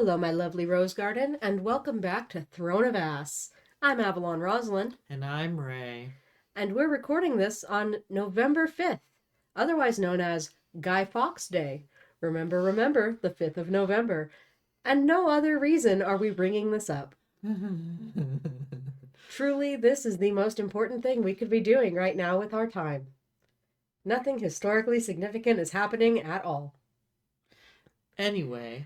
Hello, my lovely Rose Garden, and welcome back to Throne of Ass. I'm Avalon Roselin, And I'm Ray. and we're recording this on November 5th, otherwise known as Guy Fawkes Day. Remember, the 5th of November. And no other reason are we bringing this up. Truly, this is the most important thing we could be doing right now with our time. Nothing historically significant is happening at all. Anyway,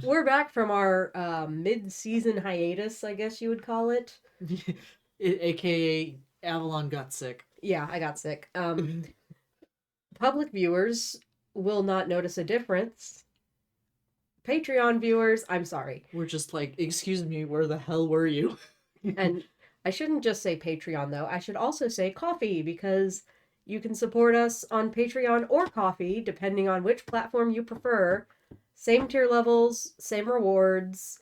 We're back from our mid-season hiatus, I guess you would call it. aka Avalon got sick. Yeah, I got sick. Public viewers will not notice a difference. Patreon viewers, I'm sorry. We're just like, excuse me, where the hell were you? And I shouldn't just say Patreon, though. I should also say Coffee, because you can support us on Patreon or Coffee, depending on which platform you prefer. Same tier levels, same rewards.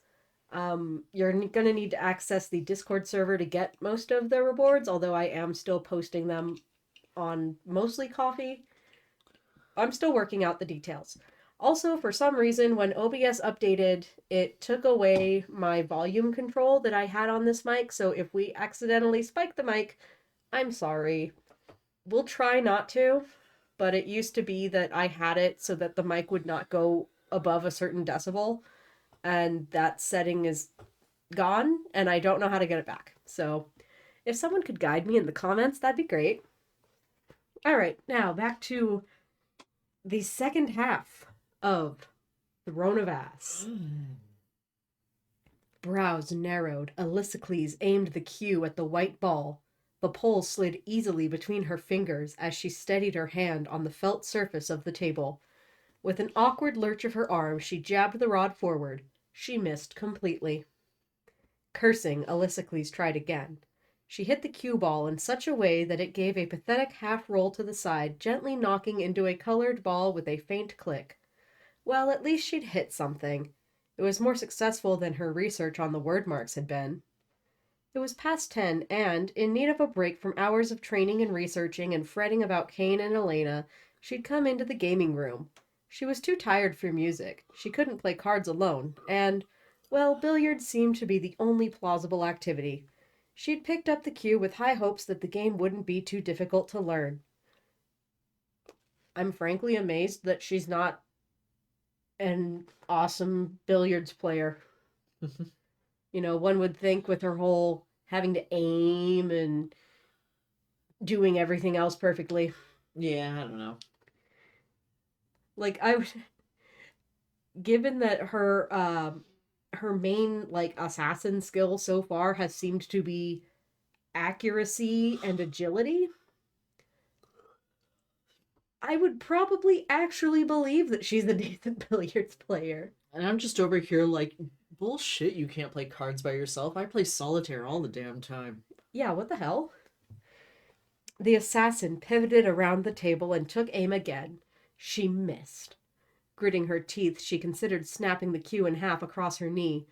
You're going to need to access the Discord server to get most of the rewards, although I am still posting them on mostly Coffee. I'm still working out the details. Also, for some reason, when OBS updated, it took away my volume control that I had on this mic, so if we accidentally spike the mic, I'm sorry. We'll try not to, but it used to be that I had it so that the mic would not go above a certain decibel, and that setting is gone, and I don't know how to get it back. So, if someone could guide me in the comments, that'd be great. Alright, now back to the second half of Throne of Ass. Brows narrowed, Alyssacles aimed the cue at the white ball. The pole slid easily between her fingers as she steadied her hand on the felt surface of the table. With an awkward lurch of her arm, she jabbed the rod forward. She missed completely. Cursing, Alyssacles tried again. She hit the cue ball in such a way that it gave a pathetic half-roll to the side, gently knocking into a colored ball with a faint click. Well, at least she'd hit something. It was more successful than her research on the word marks had been. It was past 10, and, in need of a break from hours of training and researching and fretting about Kane and Elena, she'd come into the gaming room. She was too tired for music. She couldn't play cards alone, and, well, billiards seemed to be the only plausible activity. She'd picked up the cue with high hopes that the game wouldn't be too difficult to learn. I'm frankly amazed that she's not an awesome billiards player. You know, one would think with her whole having to aim and doing everything else perfectly. Yeah, I don't know. Like, given that her main, like, assassin skill so far has seemed to be accuracy and agility, I would probably actually believe that she's a decent billiards player. And I'm just over here like, bullshit, you can't play cards by yourself. I play solitaire all the damn time. Yeah, what the hell? The assassin pivoted around the table and took aim again. She missed. Gritting her teeth, she considered snapping the cue in half across her knee.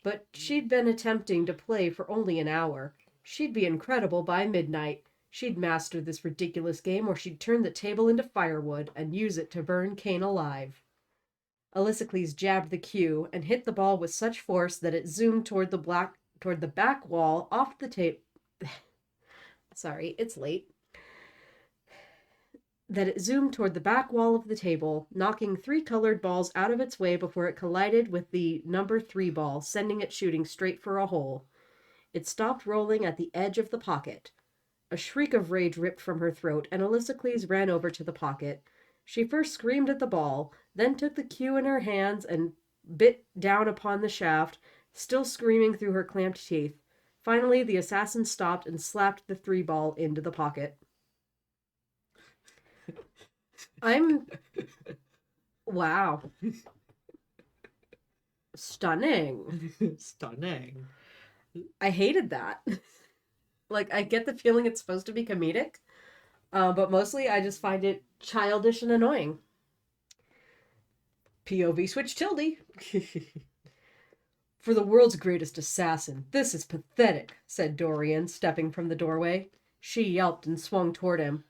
But she'd been attempting to play for only an hour. She'd be incredible by midnight. She'd master this ridiculous game, or she'd turn the table into firewood and use it to burn Kane alive. Alyssacles jabbed the cue and hit the ball with such force that it zoomed toward the back wall off the table. Sorry, it's late. That it zoomed toward the back wall of the table, knocking 3 colored balls out of its way before it collided with the number 3 ball, sending it shooting straight for a hole. It stopped rolling at the edge of the pocket. A shriek of rage ripped from her throat, and Alyssacles ran over to the pocket. She first screamed at the ball, then took the cue in her hands and bit down upon the shaft, still screaming through her clamped teeth. Finally, the assassin stopped and slapped the 3 ball into the pocket. Wow. Stunning. Stunning. I hated that. Like, I get the feeling it's supposed to be comedic, but mostly I just find it childish and annoying. POV switch tilde. For the world's greatest assassin, this is pathetic, said Dorian, stepping from the doorway. She yelped and swung toward him.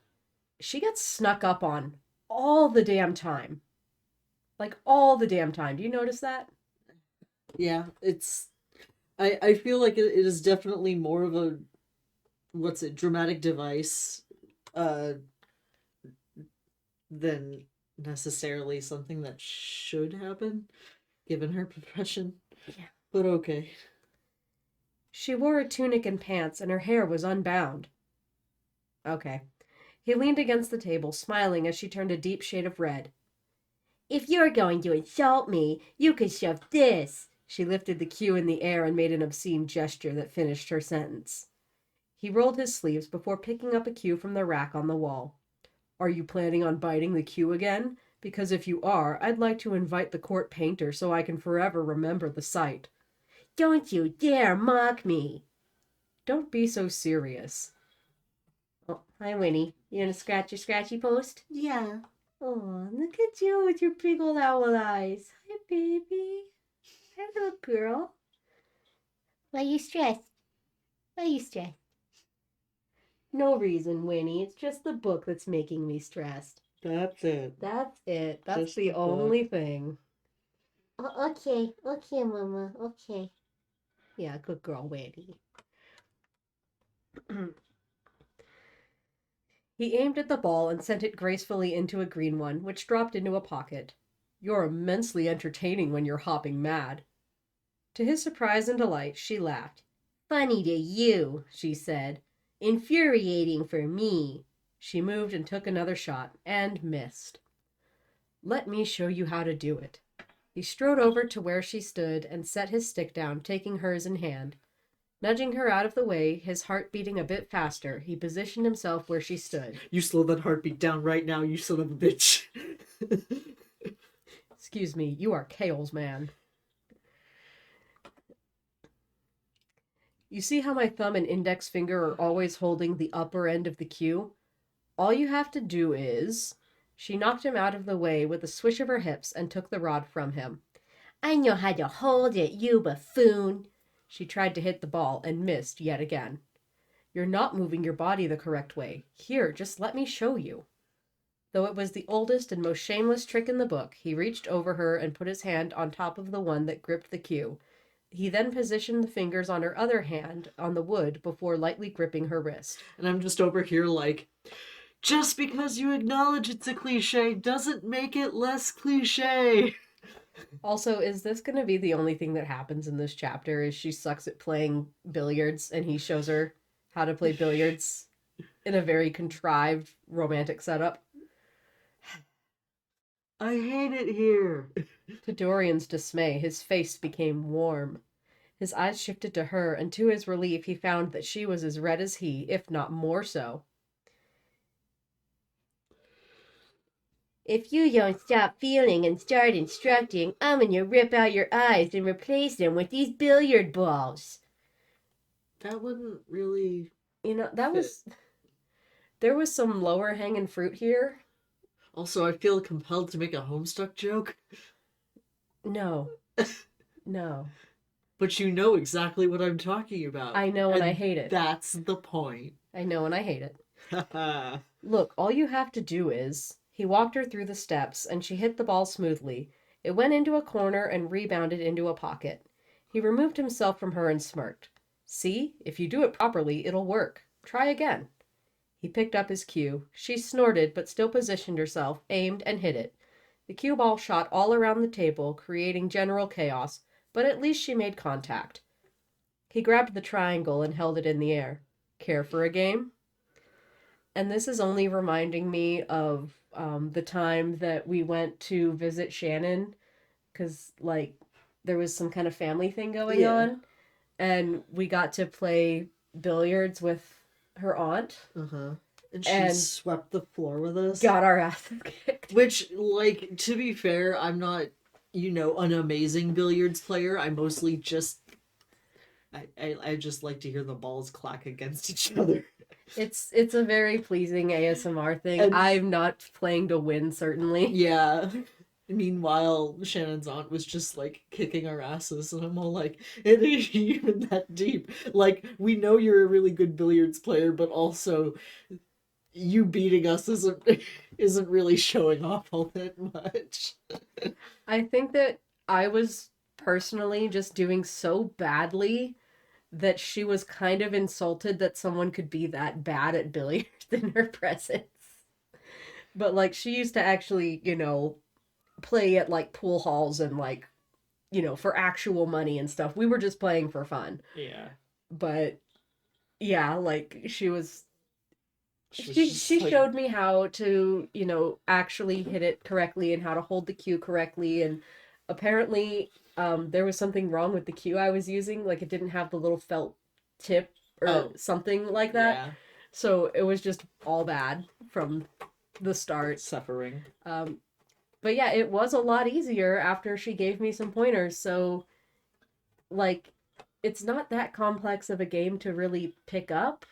She gets snuck up on all the damn time. Like, all the damn time. Do you notice that? Yeah, it's... I feel like it is definitely more of a, dramatic device, uh, than necessarily something that should happen, given her profession. Yeah. But okay. She wore a tunic and pants, and her hair was unbound. Okay. He leaned against the table, smiling as she turned a deep shade of red. If you're going to insult me, you can shove this. She lifted the cue in the air and made an obscene gesture that finished her sentence. He rolled his sleeves before picking up a cue from the rack on the wall. Are you planning on biting the cue again? Because if you are, I'd like to invite the court painter so I can forever remember the sight. Don't you dare mock me. Don't be so serious. Oh, hi, Winnie. You gonna scratch your scratchy post? Yeah. Oh, look at you with your big old owl eyes. Hi, baby. Hi, little girl. Why you stressed? Why you stressed? No reason, Winnie. It's just the book that's making me stressed. That's it. That's it. That's Just the the only book. thing. Oh, okay, okay, Mama, okay. Yeah, good girl, Winnie. He aimed at the ball and sent it gracefully into a green one, which dropped into a pocket. You're immensely entertaining when you're hopping mad. To his surprise and delight, she laughed. Funny to you, she said. Infuriating for me. She moved and took another shot, and missed. Let me show you how to do it. He strode over to where she stood and set his stick down, taking hers in hand. Nudging her out of the way, his heart beating a bit faster, he positioned himself where she stood. You slow that heartbeat down right now, you son of a bitch. Excuse me, you are Kale's man. You see how my thumb and index finger are always holding the upper end of the cue? All you have to do is... She knocked him out of the way with a swish of her hips and took the rod from him. I know how to hold it, you buffoon. She tried to hit the ball and missed yet again. You're not moving your body the correct way. Here, just let me show you. Though it was the oldest and most shameless trick in the book, he reached over her and put his hand on top of the one that gripped the cue. He then positioned the fingers on her other hand on the wood before lightly gripping her wrist. And I'm just over here like, just because you acknowledge it's a cliche doesn't make it less cliche. Also, is this going to be the only thing that happens in this chapter? Is she sucks at playing billiards and he shows her how to play billiards in a very contrived romantic setup? I hate it here. To Dorian's dismay, his face became warm. His eyes shifted to her, and to his relief, he found that she was as red as he, if not more so. If you don't stop feeling and start instructing, I'm gonna rip out your eyes and replace them with these billiard balls. That wouldn't really... You know, that was... There was some lower hanging fruit here. Also, I feel compelled to make a Homestuck joke. No. No. But you know exactly what I'm talking about. I know, and I hate it. That's the point. I know, and I hate it. Look, all you have to do is... He walked her through the steps, and she hit the ball smoothly. It went into a corner and rebounded into a pocket. He removed himself from her and smirked. See? If you do it properly, it'll work. Try again. He picked up his cue. She snorted, but still positioned herself, aimed, and hit it. The cue ball shot all around the table, creating general chaos, but at least she made contact. He grabbed the triangle and held it in the air. Care for a game? And this is only reminding me of the time that we went to visit Shannon, because, like, there was some kind of family thing going on, and we got to play billiards with her aunt. Uh-huh. And she swept the floor with us. Got our asses kicked. Which, like, to be fair, I'm not, an amazing billiards player. I mostly just... I just like to hear the balls clack against each other. It's a very pleasing ASMR thing. And I'm not playing to win, certainly. Yeah. Meanwhile, Shannon's aunt was just, like, kicking our asses, and I'm all like, it ain't even that deep. Like, we know you're a really good billiards player, but also, you beating us isn't really showing off all that much. I think that I was personally just doing so badly that she was kind of insulted that someone could be that bad at billiards in her presence. But like she used to actually, play at like pool halls and like, for actual money and stuff. We were just playing for fun. Yeah. But yeah, like she was was she just she like- showed me how to, actually hit it correctly and how to hold the cue correctly, and apparently there was something wrong with the cue I was using, like it didn't have the little felt tip or something like that. Yeah. So it was just all bad from the start. Suffering. But yeah, it was a lot easier after she gave me some pointers. So like it's not that complex of a game to really pick up.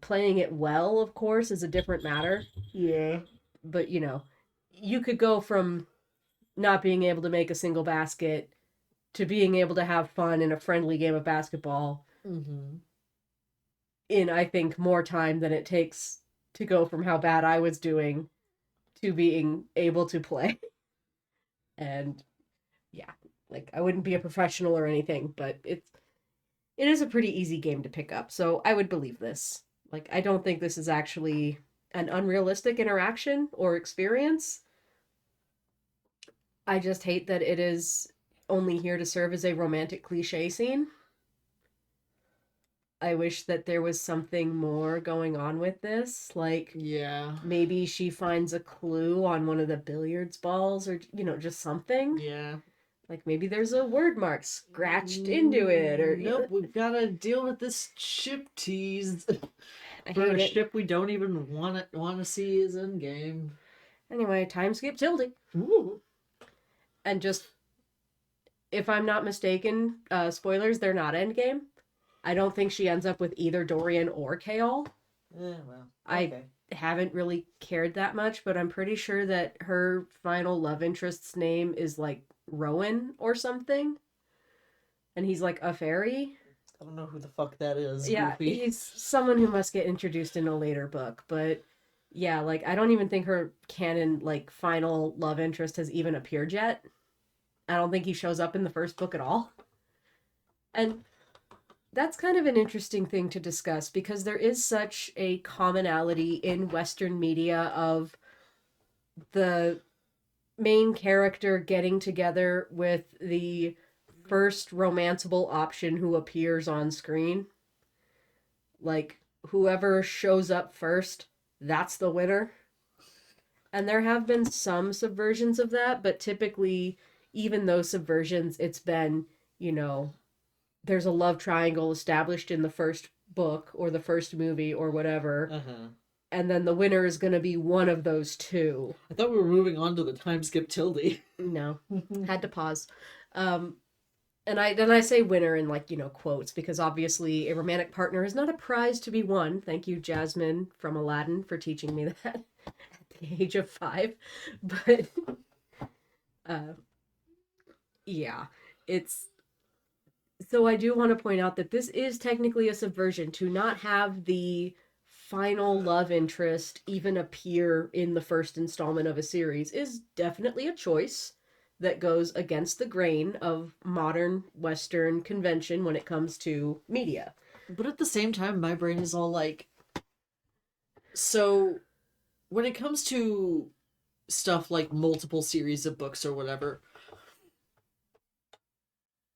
Playing it well, of course, is a different matter. Yeah. But you could go from not being able to make a single basket to being able to have fun in a friendly game of basketball Mm-hmm. in, I think, more time than it takes to go from how bad I was doing to being able to play. And yeah, like I wouldn't be a professional or anything, but it is a pretty easy game to pick up. So I would believe this. Like I don't think this is actually an unrealistic interaction or experience. I just hate that it is only here to serve as a romantic cliche scene. I wish that there was something more going on with this. Like, Yeah. maybe she finds a clue on one of the billiards balls or, just something. Yeah. Like, maybe there's a word mark scratched into it or... Nope, we've got to deal with this ship tease. I For hate a it. ship we don't even want to see is in game. Anyway, time skip Tildy. Ooh. And just, if I'm not mistaken, spoilers, they're not endgame. I don't think she ends up with either Dorian or Kaol. Yeah, well. I Okay. haven't really cared that much, but I'm pretty sure that her final love interest's name is like Rowan or something. And he's like a fairy. I don't know who the fuck that is. Yeah, Goofy. he's someone who must get introduced in a later book, but yeah, like I don't even think her canon like final love interest has even appeared yet. I don't think he shows up in the first book at all. And that's kind of an interesting thing to discuss because there is such a commonality in Western media of the main character getting together with the first romanceable option who appears on screen. Like, whoever shows up first, that's the winner. And there have been some subversions of that, but typically, even those subversions, it's been, there's a love triangle established in the first book or the first movie or whatever. Uh-huh. And then the winner is going to be one of those two. I thought we were moving on to the time skip Tildy. No, had to pause. And I say winner in like, quotes, because obviously a romantic partner is not a prize to be won. Thank you, Jasmine from Aladdin, for teaching me that at the age of 5. But yeah, it's... So I do want to point out that this is technically a subversion. To not have the final love interest even appear in the first installment of a series is definitely a choice that goes against the grain of modern Western convention when it comes to media. But at the same time, my brain is all like... So, when it comes to stuff like multiple series of books or whatever,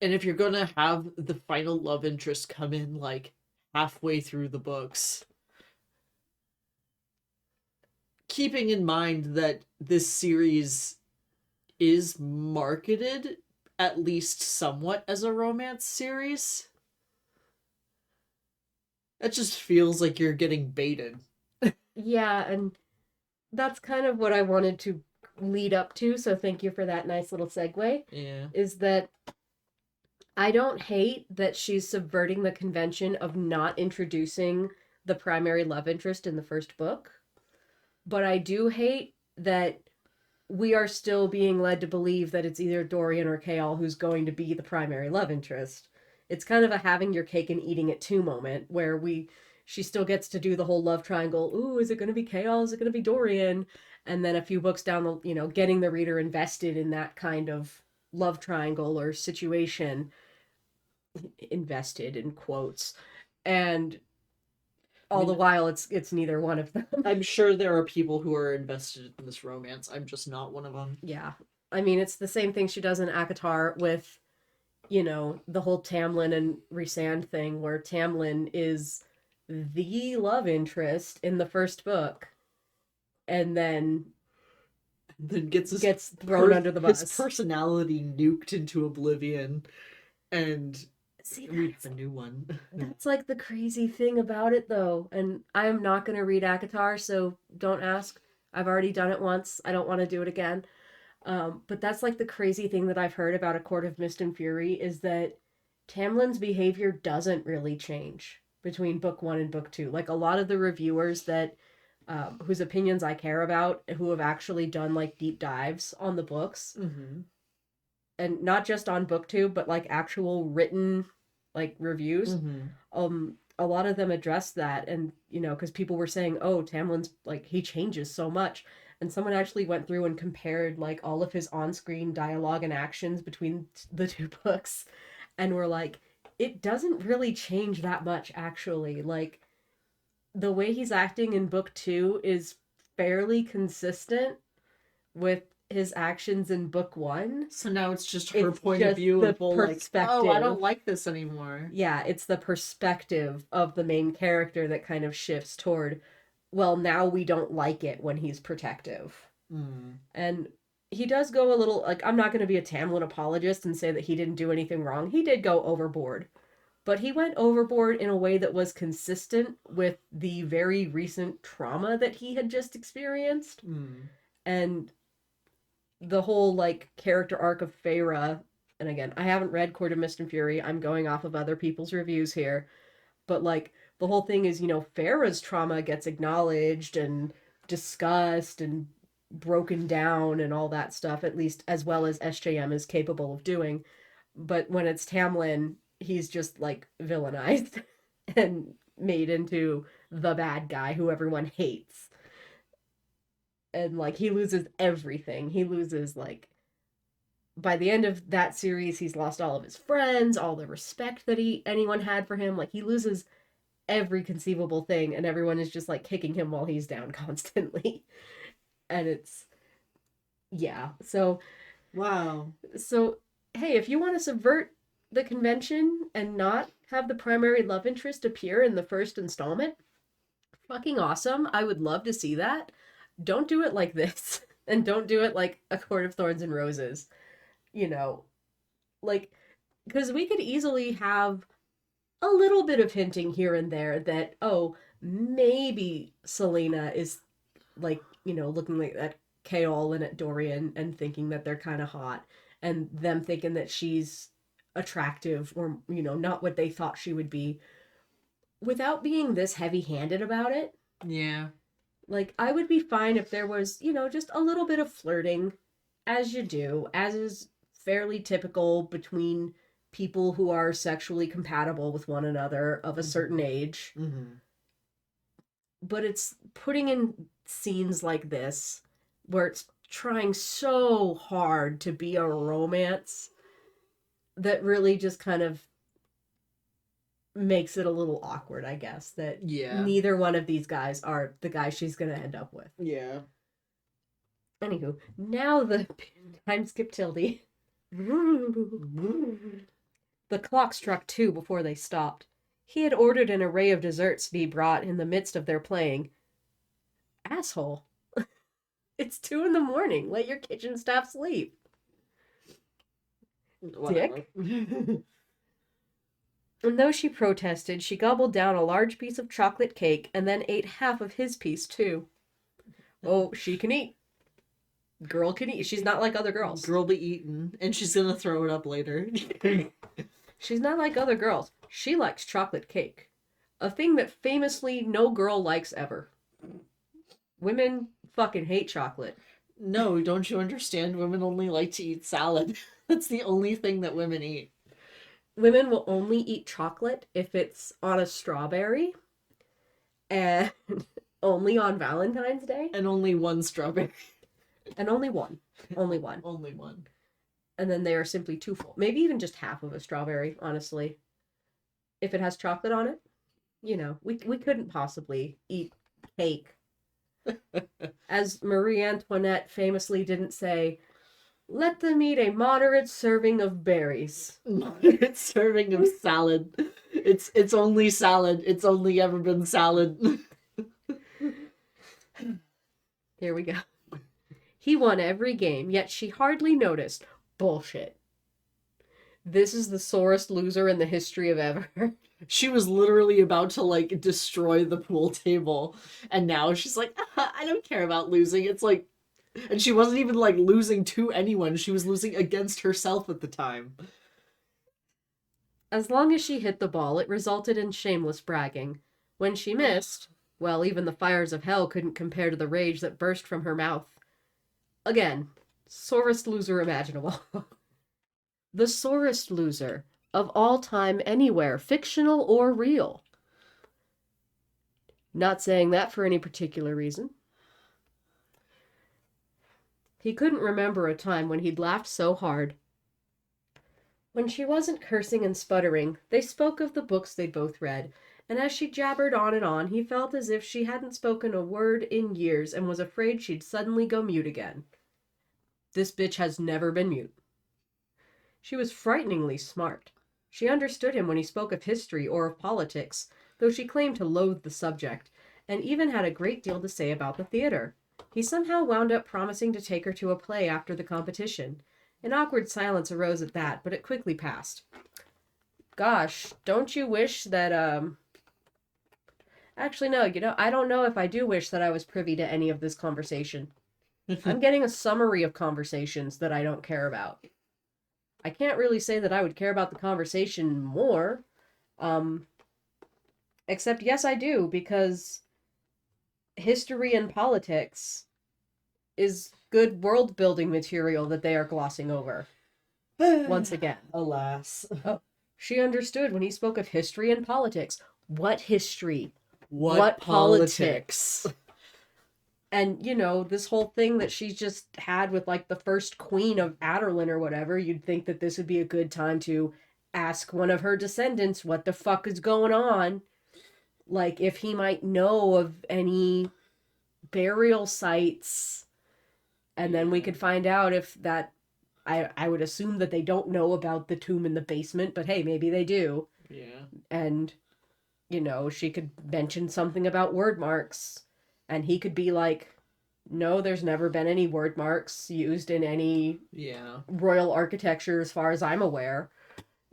and if you're gonna have the final love interest come in, like, halfway through the books, keeping in mind that this series is marketed at least somewhat as a romance series, that just feels like you're getting baited. Yeah, and that's kind of what I wanted to lead up to, so thank you for that nice little segue. Yeah. Is that I don't hate that she's subverting the convention of not introducing the primary love interest in the first book, but I do hate that we are still being led to believe that it's either Dorian or Kaol who's going to be the primary love interest. It's kind of a having your cake and eating it too moment where she still gets to do the whole love triangle. Ooh, is it going to be Kaol? Is it going to be Dorian? And then a few books down the, getting the reader invested in that kind of love triangle or situation invested in quotes, and all the while it's neither one of them. I'm sure there are people who are invested in this romance. I'm just not one of them. Yeah. I mean, it's the same thing she does in ACOTAR with, the whole Tamlin and Rhysand thing, where Tamlin is the love interest in the first book, and then gets thrown under the bus. His personality nuked into oblivion, and See, we have a new one. That's like the crazy thing about it, though. And I'm not going to read ACOTAR, so don't ask. I've already done it once. I don't want to do it again. But that's like the crazy thing that I've heard about A Court of Mist and Fury is that Tamlin's behavior doesn't really change between book 1 and book 2. Like a lot of the reviewers that whose opinions I care about, who have actually done like deep dives on the books, and not just on book 2, but like actual written like reviews. A lot of them addressed that, and because people were saying, oh, Tamlin's like he changes so much. And someone actually went through and compared like all of his on-screen dialogue and actions between the 2 books, and were like, it doesn't really change that much actually. Like the way he's acting in book 2 is fairly consistent with his actions in book 1. So now it's just her point of view the of all perspective. like, oh, I don't like this anymore. Yeah, it's the perspective of the main character that kind of shifts toward, well, now we don't like it when he's protective. And he does go a little, like, I'm not going to be a Tamlin apologist and say that he didn't do anything wrong. He did go overboard. But he went overboard in a way that was consistent with the very recent trauma that he had just experienced. And the whole, like, character arc of Feyre, and again, I haven't read Court of Mist and Fury. I'm going off of other people's reviews here. But, like, the whole thing is, Feyre's trauma gets acknowledged and discussed and broken down and all that stuff, at least as well as SJM is capable of doing. But when it's Tamlin, he's just, like, villainized and made into the bad guy who everyone hates. And, like, he loses everything. He loses, like, by the end of that series, he's lost all of his friends, all the respect that anyone had for him. Like, he loses every conceivable thing, and everyone is just, like, kicking him while he's down constantly. And it's, yeah. So, wow. So, hey, if you want to subvert the convention and not have the primary love interest appear in the first installment, fucking awesome. I would love to see that. Don't do it like this. And don't do it like A Court of Thorns and Roses. Like, because we could easily have a little bit of hinting here and there that, oh, maybe Selena is, like, looking like at Kaol and at Dorian and thinking that they're kind of hot, and them thinking that she's attractive or, not what they thought she would be, without being this heavy-handed about it. Yeah. Like, I would be fine if there was, just a little bit of flirting, as you do, as is fairly typical between people who are sexually compatible with one another of a certain age. But it's putting in scenes like this, where it's trying so hard to be a romance, that really just kind of makes it a little awkward, I guess, that neither one of these guys are the guy she's gonna end up with. Yeah. Anywho, now the time skip Tildy. The clock struck 2 before they stopped. He had ordered an array of desserts be brought in the midst of their playing. Asshole. It's 2 a.m. Let your kitchen staff sleep. Whatever. Dick. And though she protested, she gobbled down a large piece of chocolate cake and then ate half of his piece, too. Oh, she can eat. Girl can eat. She's not like other girls. Girl be eaten, and she's gonna throw it up later. She's not like other girls. She likes chocolate cake. A thing that famously no girl likes ever. Women fucking hate chocolate. No, don't you understand? Women only like to eat salad. That's the only thing that women eat. Women will only eat chocolate if it's on a strawberry, and only on Valentine's Day. And only one strawberry. And only one. Only one. Only one. And then they are simply too full. Maybe even just half of a strawberry, honestly. If it has chocolate on it, we couldn't possibly eat cake. As Marie Antoinette famously didn't say, let them eat a moderate serving of berries. Moderate serving of salad. It's only salad. It's only ever been salad. Here we go. He won every game, yet she hardly noticed. Bullshit. This is the sorest loser in the history of ever. She was literally about to, like, destroy the pool table, and now she's like, I don't care about losing. It's like, and she wasn't even, like, losing to anyone. She was losing against herself at the time. As long as she hit the ball, it resulted in shameless bragging. When she missed, well, even the fires of hell couldn't compare to the rage that burst from her mouth. Again, sorest loser imaginable. The sorest loser of all time anywhere, fictional or real. Not saying that for any particular reason. He couldn't remember a time when he'd laughed so hard. When she wasn't cursing and sputtering, they spoke of the books they'd both read, and as she jabbered on and on, he felt as if she hadn't spoken a word in years and was afraid she'd suddenly go mute again. This bitch has never been mute. She was frighteningly smart. She understood him when he spoke of history or of politics, though she claimed to loathe the subject, and even had a great deal to say about the theater. He somehow wound up promising to take her to a play after the competition. An awkward silence arose at that, but it quickly passed. Gosh, don't you wish that, Actually, no, I don't know if I do wish that I was privy to any of this conversation. I'm getting a summary of conversations that I don't care about. I can't really say that I would care about the conversation more. Except, yes, I do, because history and politics is good world-building material that they are glossing over. Once again. Alas. Oh, she understood when he spoke of history and politics. What history? What politics? And, this whole thing that she's just had with, like, the first queen of Aderlin or whatever, you'd think that this would be a good time to ask one of her descendants what the fuck is going on. Like, if he might know of any burial sites. And then we could find out if that... I would assume that they don't know about the tomb in the basement, but hey, maybe they do. Yeah. And, she could mention something about word marks. And he could be like, no, there's never been any word marks used in any royal architecture as far as I'm aware.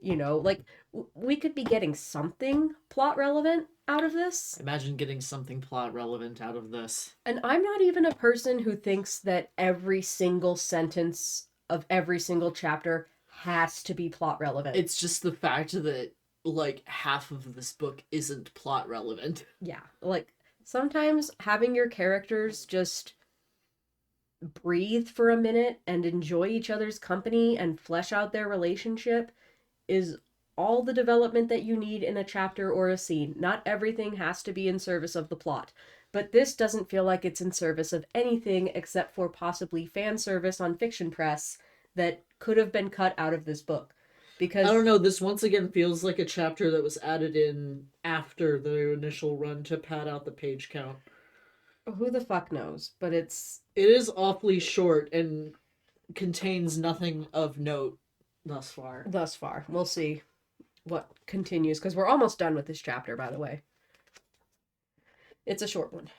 We could be getting something plot relevant out of this. Imagine getting something plot relevant out of this. And I'm not even a person who thinks that every single sentence of every single chapter has to be plot relevant. It's just the fact that, like, half of this book isn't plot relevant. Yeah, like... Sometimes having your characters just breathe for a minute and enjoy each other's company and flesh out their relationship is all the development that you need in a chapter or a scene. Not everything has to be in service of the plot, but this doesn't feel like it's in service of anything except for possibly fan service on Fiction Press that could have been cut out of this book. Because I don't know, this once again feels like a chapter that was added in after the initial run to pad out the page count. Who the fuck knows? But it is awfully short and contains nothing of note thus far. We'll see what continues, because we're almost done with this chapter, by the way. It's a short one.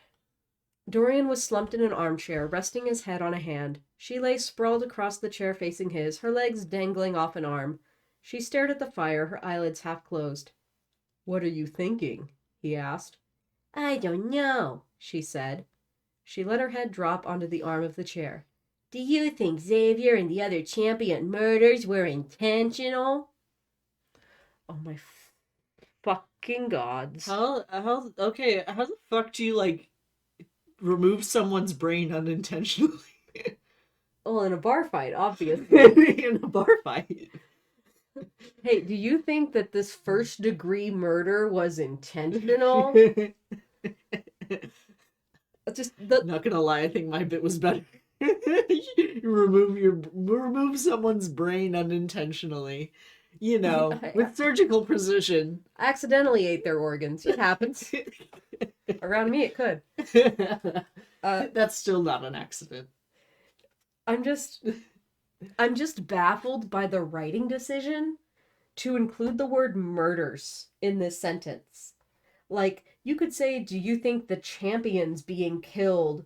Dorian was slumped in an armchair, resting his head on a hand. She lay sprawled across the chair facing his, her legs dangling off an arm. She stared at the fire, her eyelids half closed. "What are you thinking?" he asked. I don't know, she said. She let her head drop onto the arm of the chair. Do you think Xavier and the other champion murders were intentional? Oh my fucking gods. How the fuck do you, like, remove someone's brain unintentionally? Well, in a bar fight, obviously. In a bar fight. Hey, do you think that this first-degree murder was intentional? Not gonna lie, I think my bit was better. remove someone's brain unintentionally, with surgical precision. I accidentally ate their organs. It happens. Around me, it could. That's still not an accident. I'm just baffled by the writing decision to include the word murders in this sentence. Like, you could say, do you think the champions being killed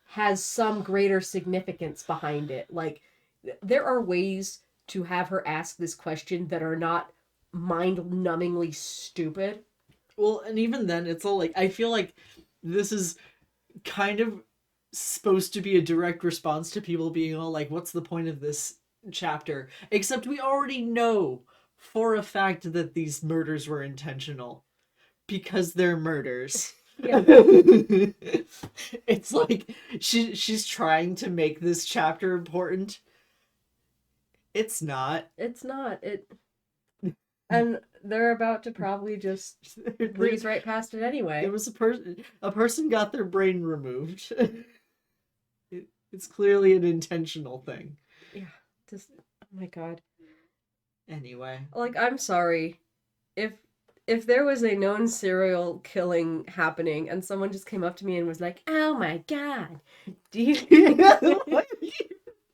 has some greater significance behind it? Like, there are ways to have her ask this question that are not mind-numbingly stupid. Well, and even then, it's all like, I feel like this is kind of supposed to be a direct response to people being all like, what's the point of this chapter? Except we already know for a fact that these murders were intentional. Because they're murders. Yeah. It's like she's trying to make this chapter important. It's not. It's not. And they're about to probably just breeze right past it anyway. There was a person got their brain removed. It's clearly an intentional thing. Yeah. Just, oh my god. Anyway. Like, I'm sorry. If there was a known serial killing happening and someone just came up to me and was like, "Oh my god, do you..."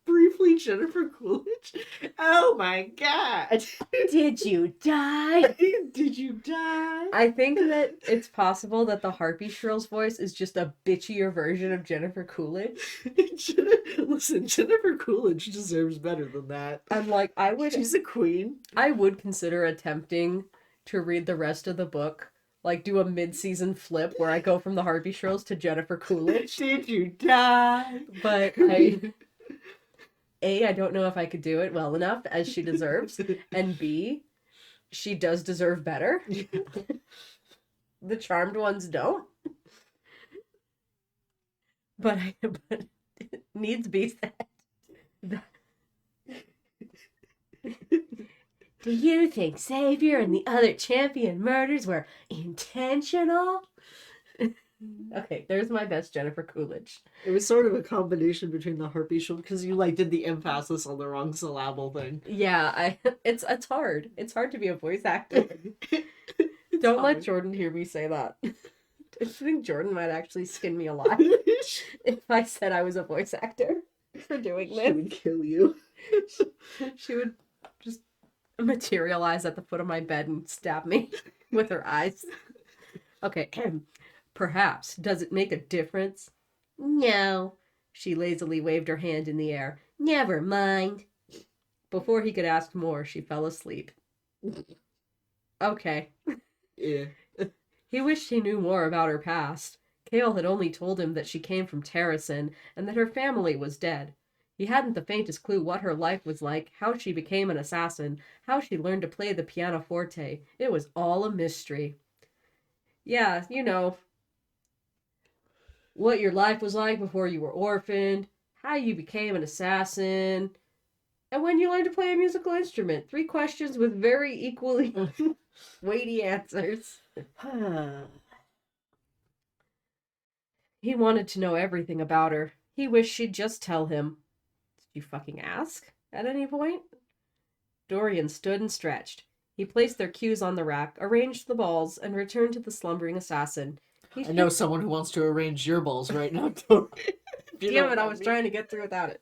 Briefly, Jennifer Coolidge. Oh my god. Did you die? Did you die? I think that it's possible that the Harpy Shrill's voice is just a bitchier version of Jennifer Coolidge. Listen, Jennifer Coolidge deserves better than that. And like, She's a queen. I would consider attempting to read the rest of the book, like do a mid-season flip where I go from the Harpy Shrills to Jennifer Coolidge. Did you die? But I don't know if I could do it well enough as she deserves, and B, she does deserve better. The charmed ones don't. But it needs be said. Do you think Xavier and the other champion murders were intentional? Okay, there's my best Jennifer Coolidge. It was sort of a combination between the Harpy Shield, because you did the emphasis on the wrong syllable thing. Yeah, it's hard. It's hard to be a voice actor. Don't let Jordan hear me say that. I think Jordan might actually skin me alive if I said I was a voice actor for doing this. She would kill you. She would just materialize at the foot of my bed and stab me with her eyes. Okay, perhaps. Does it make a difference? No. She lazily waved her hand in the air. Never mind. Before he could ask more, she fell asleep. Okay. Yeah. He wished he knew more about her past. Kale had only told him that she came from Terracin and that her family was dead. He hadn't the faintest clue what her life was like, how she became an assassin, how she learned to play the pianoforte. It was all a mystery. Yeah, what your life was like before you were orphaned, how you became an assassin, and when you learned to play a musical instrument. 3 questions with very equally weighty answers. He wanted to know everything about her. He wished she'd just tell him. Did you fucking ask at any point? Dorian stood and stretched. He placed their cues on the rack, arranged the balls, and returned to the slumbering assassin. I know someone who wants to arrange your balls right now. Damn it, I was trying to get through without it.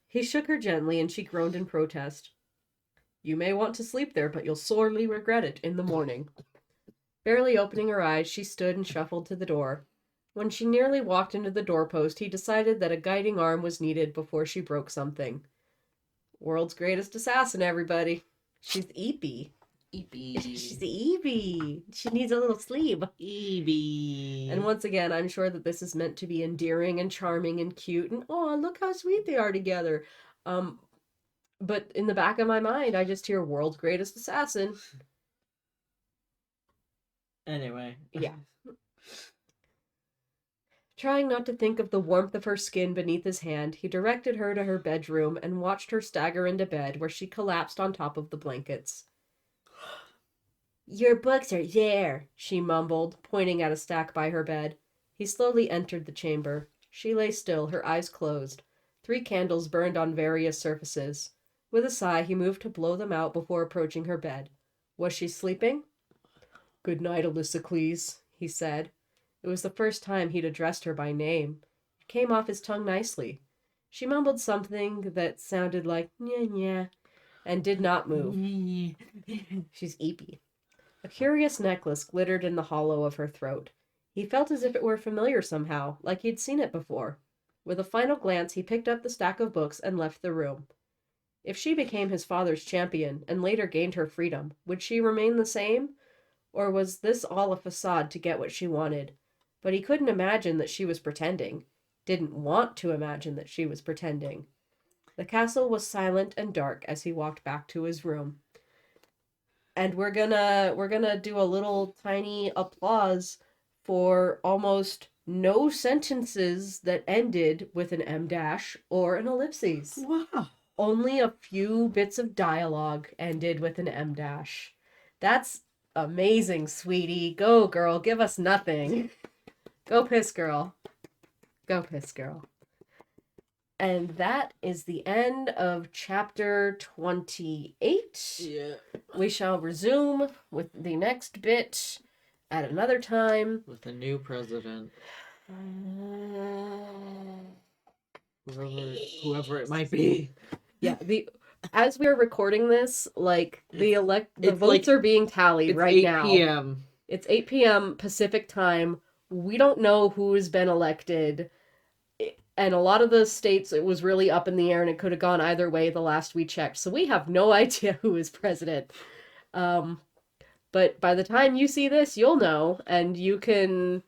He shook her gently, and she groaned in protest. You may want to sleep there, but you'll sorely regret it in the morning. Barely opening her eyes, she stood and shuffled to the door. When she nearly walked into the doorpost, he decided that a guiding arm was needed before she broke something. World's greatest assassin, everybody. She's Eepy. Eepy. She's Eepy. She needs a little sleep. Eepy. And once again, I'm sure that this is meant to be endearing and charming and cute and, oh, look how sweet they are together. But in the back of my mind, I just hear world's greatest assassin. Anyway. Yeah. Trying not to think of the warmth of her skin beneath his hand, he directed her to her bedroom and watched her stagger into bed, where she collapsed on top of the blankets. Your books are there, She mumbled, pointing at a stack by her bed. He slowly entered the chamber. She lay still, her eyes closed. 3 candles burned on various surfaces. With a sigh, he moved to blow them out before approaching her bed. Was she sleeping? "Good night, Alyssacles," he said. It was the first time he'd addressed her by name. It came off his tongue nicely. She mumbled something that sounded like "nya nya," and did not move. She's Eepy. A curious necklace glittered in the hollow of her throat. He felt as if it were familiar somehow, like he'd seen it before. With a final glance, he picked up the stack of books and left the room. If she became his father's champion and later gained her freedom, would she remain the same? Or was this all a facade to get what she wanted? But he couldn't imagine that she was pretending. Didn't want to imagine that she was pretending. The castle was silent and dark as he walked back to his room. And we're gonna do a little tiny applause for almost no sentences that ended with an M dash or an ellipses. Wow. Only a few bits of dialogue ended with an M dash. That's amazing, sweetie. Go, girl. Give us nothing. Go piss, girl. Go piss, girl. And that is the end of chapter 28. Yeah. We shall resume with the next bit at another time. With a new president. Whoever it might be. Yeah, as we are recording this, like the it's votes like- are being tallied It's right 8 now. p.m. It's 8 p.m. Pacific time. We don't know who has been elected. And a lot of the states, it was really up in the air and it could have gone either way the last we checked. So we have no idea who is president. But by the time you see this, you'll know. And you can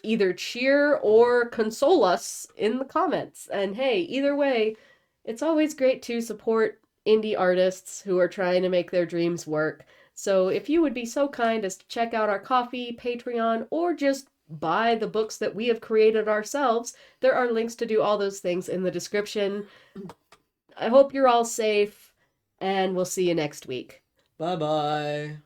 either cheer or console us in the comments. And hey, either way, it's always great to support indie artists who are trying to make their dreams work. So if you would be so kind as to check out our Ko-fi, Patreon, or just buy the books that we have created ourselves, there are links to do all those things in the description. I hope you're all safe, and we'll see you next week. Bye-bye.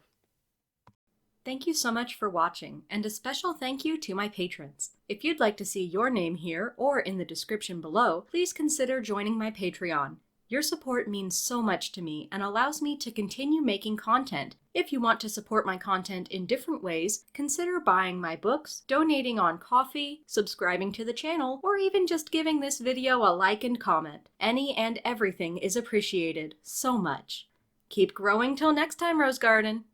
Thank you so much for watching, and a special thank you to my patrons. If you'd like to see your name here or in the description below, please consider joining my Patreon. Your support means so much to me and allows me to continue making content. If you want to support my content in different ways, consider buying my books, donating on Ko-fi, subscribing to the channel, or even just giving this video a like and comment. Any and everything is appreciated so much. Keep growing till next time, Rose Garden!